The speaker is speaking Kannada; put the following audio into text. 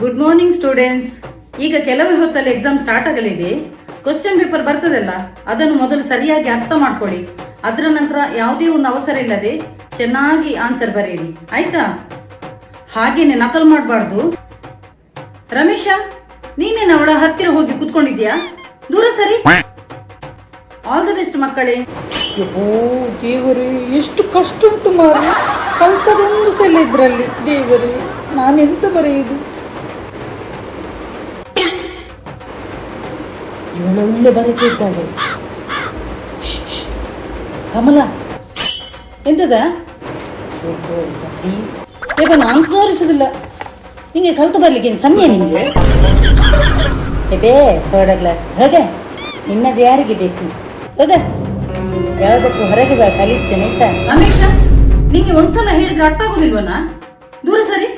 Good morning students. ಈಗ ಕೆಲವೇ ಹೊತ್ತಲ್ಲಿ ಎಕ್ಸಾಮ್ ಸ್ಟಾರ್ಟ್ ಆಗಲಿದೆ. ಕ್ವಶನ್ ಪೇಪರ್ ಬರ್ತದಲ್ಲ, ಅದನ್ನು ಮೊದಲು ಸರಿಯಾಗಿ ಅರ್ಥ ಮಾಡ್ಕೊಳ್ಳಿ. ಅದರ ನಂತರ ಯಾವುದೇ ಒಂದು ಅವಸರ ಇಲ್ಲದೆ ಚೆನ್ನಾಗಿ ಆನ್ಸರ್ ಬರೆಯಿರಿ, ಆಯ್ತಾ? ಹಾಗೇನೆ ನಕಲು ಮಾಡಬಾರ್ದು. ರಮೇಶ, ನೀನೇನು ಅವಳ ಹತ್ತಿರ ಹೋಗಿ ಕೂತ್ಕೊಂಡಿದ್ಯಾ? ದೂರ ಸರಿ. ಆಲ್ ದ ಬೆಸ್ಟ್ ಮಕ್ಕಳೇ. ಓ ದೇವರೇ, ಎಷ್ಟು ಕಷ್ಟ ಉಂಟು ಮಾರು. ಕಲ್ತದೊಂದು ಸಲ ಇದ್ರಲ್ಲಿ. ದೇವರೇ, ನಾನೆಂತ ಬರೆಯುವುದು? ಇವಳು ಒಳ್ಳೆ ಬರೆತಿದ್ದಾಳೆ. ಕಮಲ, ಎಂತದ? ಪ್ಲೀಸ್. ನಾನು ತೋರಿಸುದಿಲ್ಲ. ನಿಂಗೆ ಕಲ್ತು ಬರ್ಲಿಕ್ಕೆ ಸಂಜೆ ನಿಮಗೆ ಬೇ ಸೋಡಾ ಗ್ಲಾಸ್ ಹೋಗೆ. ನಿನ್ನದು ಯಾರಿಗೆ ಬೇಕು? ಹೋಗ, ಯಾವುದಕ್ಕೂ ಹೊರಗೆ ಬಾ, ಕಲಿಸ್ತೇನೆ ಆಯ್ತಾ? ರಮೇಶ, ನಿಂಗೆ ಒಂದ್ಸಲ ಹೇಳಿದ್ರೆ ಅರ್ಥ ಆಗೋದಿಲ್ವನಾ? ದೂರ ಸರಿ.